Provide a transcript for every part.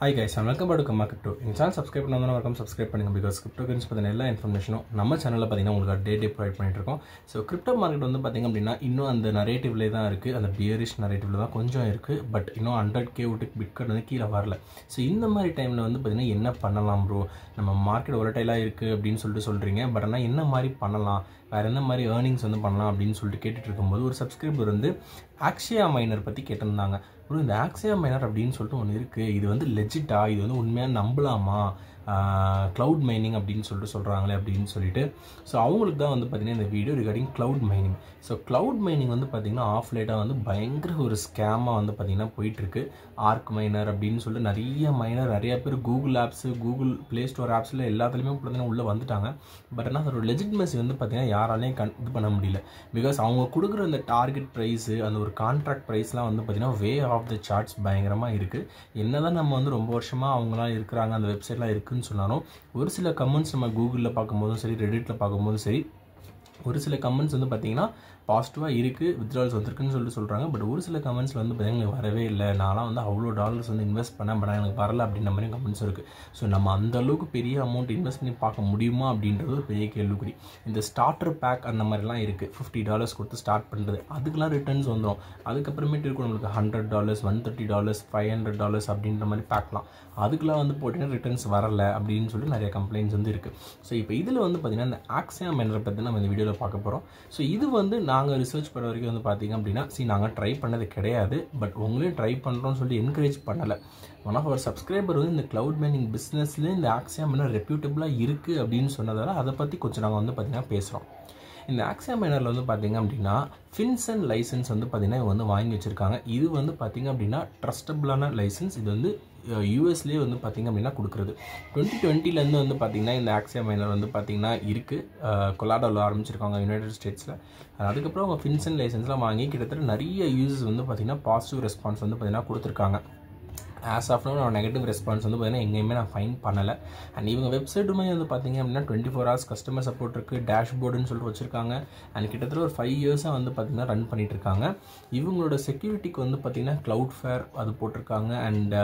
Hi guys, and welcome back to Kamma Crypto. In channel subscribe பண்ணாதவங்க welcome subscribe பண்ணுங்க because cryptocurrency பத்தின எல்லா இன்ஃபர்மேஷனும் நம்ம சேனல்ல பாத்தீங்கன்னா உங்களுக்கு டே ப்ரொவைட் பண்ணிட்டு இருக்கோம். சோ கிரிப்டோ மார்க்கெட் வந்து பாத்தீங்க அப்படினா இன்னும் அந்த நரேட்டிவ்ல தான் இருக்கு. அந்த bearish நரேட்டிவ்ல தான் கொஞ்சம் இருக்கு. பட் இன்னும் 100k விட்டு பிட்காயின் வந்து கீழ வரல. சோ இந்த மாதிரி டைம்ல வந்து பாத்தீங்கன்னா என்ன பண்ணலாம் bro? நம்ம மார்க்கெட் volatile-ஆ இருக்கு அப்படினு சொல்றீங்க. பட் ஆனா என்ன மாதிரி பண்ணலாம்? வேற என்ன மாதிரி earnings வந்து பண்ணலாம் அப்படினு சொல்லிட்டு கேட்டிட்டு இருக்கும்போது ஒரு சப்ஸ்கிரைபர் வந்து Axia Miner பத்தி கேட்டிருந்தாங்க. bro இந்த Axia Miner அப்படினு சொல்லிட்டு ஒன்னு இருக்கு. இது வந்து லெஜிட்டா? இது வந்து உண்மையா நம்பலாமா? cloud mining அப்படினு சொல்றாங்களே அப்படினு சொல்லிட்டு சோ அவங்களுக்கு தான் வந்து பாத்தீங்கன்னா இந்த video regarding cloud mining. So cloud mining வந்து பாத்தீங்கன்னா ஆஃப் லேட்டா வந்து பயங்கர ஒரு ஸ்கேமா வந்து பாத்தீங்கன்னா போயிட்டு இருக்கு. Arc Miner அப்படினு சொல்லிட்டு நிறைய பேர் Google Apps, Google Play Store appsல எல்லாத்துலயுமே பாத்தீங்கன்னா உள்ள வந்துட்டாங்க. பட் ஆனா அதோட லெஜிட்டிமசி வந்து பாத்தீங்கன்னா யாராலையும் இது பண்ண முடியல. பிகாஸ் அவங்க கொடுக்குற அந்த டார்கெட் பிரைஸ், அந்த ஒரு கான்ட்ராக்ட் பிரைஸ்லாம் வந்து பாத்தீங்கன்னா வே ஆஃப் த சார்ட்ஸ் பயங்கரமா இருக்கு. என்னதான் நம்ம வந்து ரொம்ப வருஷமா அவங்கலாம் இருக்காங்க அந்த வெப்சைட்லாம் இருக்கு சொன்னாலும் ஒரு சில கமெண்ட்ஸ் நம்ம கூகுள்ல பார்க்கும்போதும் சரி, ரெடிட்ல பார்க்கும்போதும் சரி, ஒரு சில கமெண்ட்ஸ் வந்து பாத்தீங்கன்னா பாசிட்டிவா இருக்கு, வித்ட்ரால்ஸ் வந்திருக்குன்னு சொல்றாங்க. பட் ஒரு சில கமெண்ட்ஸ்ல வந்து பாத்தீங்கன்னா வரவே இல்லை, நான்லாம் வந்து அவ்வளோ டாலர்ஸ் வந்து இன்வெஸ்ட் பண்ணேன் பட் எனக்கு வரல அப்படின்ற மாதிரி கமெண்ட்ஸ் இருக்கு. ஸோ நம்ம அந்த அளவுக்கு பெரிய அமௌண்ட் இன்வெஸ்ட் பண்ணி பார்க்க முடியுமா அப்படின்றது ஒரு பெரிய கேள்விக்குறி. இந்த ஸ்டார்டர் பேக் அந்த மாதிரிலாம் இருக்கு, $50 கொடுத்து ஸ்டார்ட் பண்றது, அதுக்கெல்லாம் ரிட்டர்ன்ஸ் வந்துடும். அதுக்கப்புறமேட்டு இருக்கும் நம்மளுக்கு $100, $130, $500 அப்படின்ற மாதிரி பேக்லாம், அதுக்கெல்லாம் வந்து போட்டீங்கன்னா ரிட்டர்ன்ஸ் வரல அப்படின்னு சொல்லி நிறைய கம்ப்ளைண்ட்ஸ் வந்து இருக்கு. ஸோ இப்போ இதில் வந்து பார்த்தீங்கன்னா இந்த Axia Miner பற்றி நம்ம இந்த வீடியோவில் பார்க்க போகிறோம். ஸோ இது வந்து நாங்கள் ரிசர்ச் பண்ண வரைக்கும் வந்து பார்த்தீங்க அப்படின்னா நாங்கள் ட்ரை பண்ணது கிடையாது. பட் உங்களையும் ட்ரை பண்ணுறோம்னு சொல்லி என்கரேஜ் பண்ணலை. ஒன் ஆஃப் அவர் சப்ஸ்கிரைபர் வந்து இந்த கிளவுட் மைனிங் பிஸ்னஸ்லேயே இந்த Axia Miner ரெப்யூட்டபுளாக இருக்குது அப்படின்னு சொன்னதால் அதை பற்றி கொஞ்சம் நாங்கள் வந்து பார்த்தீங்கன்னா பேசுகிறோம். இந்த Axia Minerல வந்து பார்த்தீங்க அப்படின்னா FinCEN லைசன்ஸ் வந்து பார்த்தீங்கன்னா இவங்க வந்து வாங்கி வச்சிருக்காங்க. இது வந்து பார்த்தீங்க அப்படின்னா ட்ரஸ்டபிளான லைசன்ஸ். இது வந்து யூஎஸ்லேயே வந்து பார்த்தீங்க அப்படின்னா கொடுக்குறது. 2020லேருந்து வந்து பார்த்தீங்கன்னா இந்த Axia Miner வந்து பார்த்தீங்கன்னா இருக்குது. கொலாடாவில் ஆரம்பிச்சிருக்காங்க யுனைடெட் ஸ்டேட்ஸில். அதுக்கப்புறம் அவங்க FinCEN லைசன்ஸ்லாம் வாங்கி கிட்டத்தட்ட நிறைய யூசர்ஸ் வந்து பார்த்தீங்கன்னா பாசிட்டிவ் ரெஸ்பான்ஸ் வந்து பார்த்தீங்கன்னா கொடுத்துருக்காங்க. ஆஸ் ஆஃப் நோ நான் நெகட்டிவ் ரெஸ்பான்ஸ் வந்து பார்த்தீங்கன்னா எங்கேயுமே நான் ஃபைன் பண்ணலை. அண்ட் இவங்க வெப்சைட்டுமே வந்து பார்த்தீங்க அப்படின்னா 24 hours கஸ்டமர் சப்போர்ட் இருக்குது, டேஷ்போர்டுன்னு சொல்லிட்டு வச்சுருக்காங்க. அண்ட் கிட்டத்தட்ட ஒரு 5 years வந்து பார்த்தீங்கன்னா ரன் பண்ணிட்டு இருக்காங்க. இவங்களோட செக்யூரிட்டிக்கு வந்து பார்த்தீங்கன்னா Cloudflare அது போட்டிருக்காங்க. அண்ட்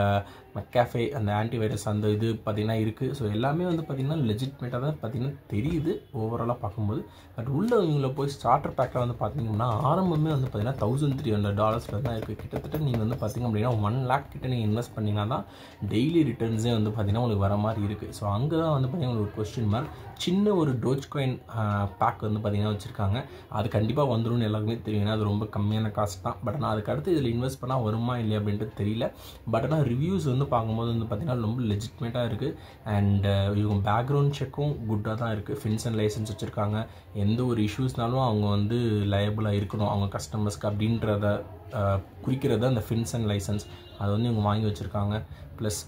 McAfee அந்த ஆன்டிவைரஸ் அந்த இது பார்த்தீங்கன்னா இருக்குது. ஸோ எல்லாமே வந்து பார்த்தீங்கன்னா லெஜிட்மேட்டாக தான் பார்த்தீங்கன்னா தெரியுது ஓவராலாக பார்க்கும்போது. பட் உள்ள இவங்கள போய் ஸ்டார்டர் பேக்கில் வந்து பார்த்தீங்கன்னா ஆரம்பமே வந்து பார்த்தீங்கன்னா $1,300 தான் இருக்குது. கிட்டத்தட்ட நீங்கள் வந்து பார்த்தீங்க அப்படின்னா 1 lakh கிட்ட நீங்கள் இன்வெஸ்ட் பண்ணிங்கன்னா தான் டெய்லி ரிட்டர்ன்ஸே வந்து பார்த்தீங்கன்னா உங்களுக்கு வர மாதிரி இருக்குது. ஸோ அங்கே தான் வந்து பார்த்தீங்கன்னா உங்களுக்கு ஒரு கொஸ்டின் மார்க். சின்ன ஒரு Dogecoin பேக் வந்து பார்த்தீங்கன்னா வச்சுருக்காங்க. அது கண்டிப்பாக வந்துடும் எல்லாருக்குமே தெரியும், ஏன்னா அது ரொம்ப கம்மியான காஸ்ட் தான். பட் ஆனால் அதுக்கு அடுத்து இதில் இன்வெஸ்ட் பண்ணால் வருமா இல்லையா அப்படின்ட்டு தெரியல. பட் ஆனால் ரிவ்யூஸ் வந்து பார்க்கும்போது வந்து பார்த்தீங்கன்னா ரொம்ப லெஜிட்மேட்டாக இருக்குது. அண்ட் இவங்க பேக்ரவுண்ட் செக்கும் குட்டாக தான் இருக்குது. FinCEN லைசன்ஸ் வச்சுருக்காங்க. எந்த ஒரு இஷ்யூஸ்னாலும் அவங்க வந்து லயபிளாக இருக்கணும் அவங்க கஸ்டமர்ஸ்க்கு அப்படின்றத குறிக்கிறது அந்த FinCEN லைசன்ஸ். அது வந்து இவங்க வாங்கி வச்சுருக்காங்க. ப்ளஸ்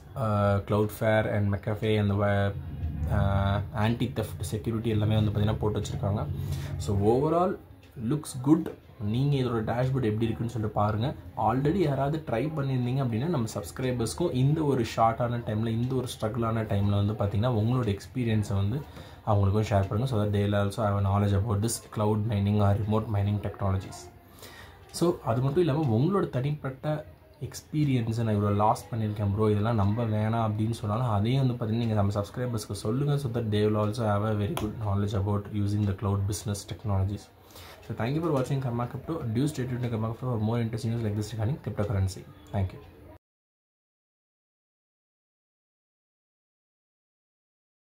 Cloudflare அண்ட் McAfee அந்த ஆன்டி தெஃப்ட் செக்யூரிட்டி எல்லாமே வந்து பார்த்தீங்கன்னா போட்டு வச்சுருக்காங்க. So overall looks good. நீங்கள் இதோட டேஷ்போர்ட் எப்படி இருக்குன்னு சொல்லிட்டு பாருங்கள். ஆல்ரெடி யாராவது ட்ரை பண்ணியிருந்தீங்க அப்படின்னா நம்ம சப்ஸ்கிரைபர்ஸ்க்கும் இந்த ஒரு ஷார்ட்டான டைமில், இந்த ஒரு ஸ்ட்ரகிளான டைமில் வந்து பார்த்தீங்கன்னா உங்களோட எக்ஸ்பீரியன்ஸை வந்து அவங்களுக்கும் ஷேர் பண்ணுங்கள். So that they will also have a knowledge about this cloud mining or remote mining technologies. So அது மட்டும் இல்லாமல் உங்களோட தனிப்பட்ட எக்ஸ்பீரியன்ஸை நான் இவ்வளோ லாஸ் பண்ணியிருக்கேன் ப்ரோ, இதெல்லாம் நம்ப வேணாம் அப்படின்னு சொன்னாலும் அதையும் வந்து பார்த்தீங்கன்னா நீங்கள் நம்ம சப்ஸ்கிரைபர்ஸ்க்கு சொல்லுங்கள். So that they will also have a very good knowledge about using the cloud business technologies. So thank you for watching Kamma Crypto. Do stay tuned to Kamma Crypto for more interesting news like this regarding cryptocurrency. Thank you.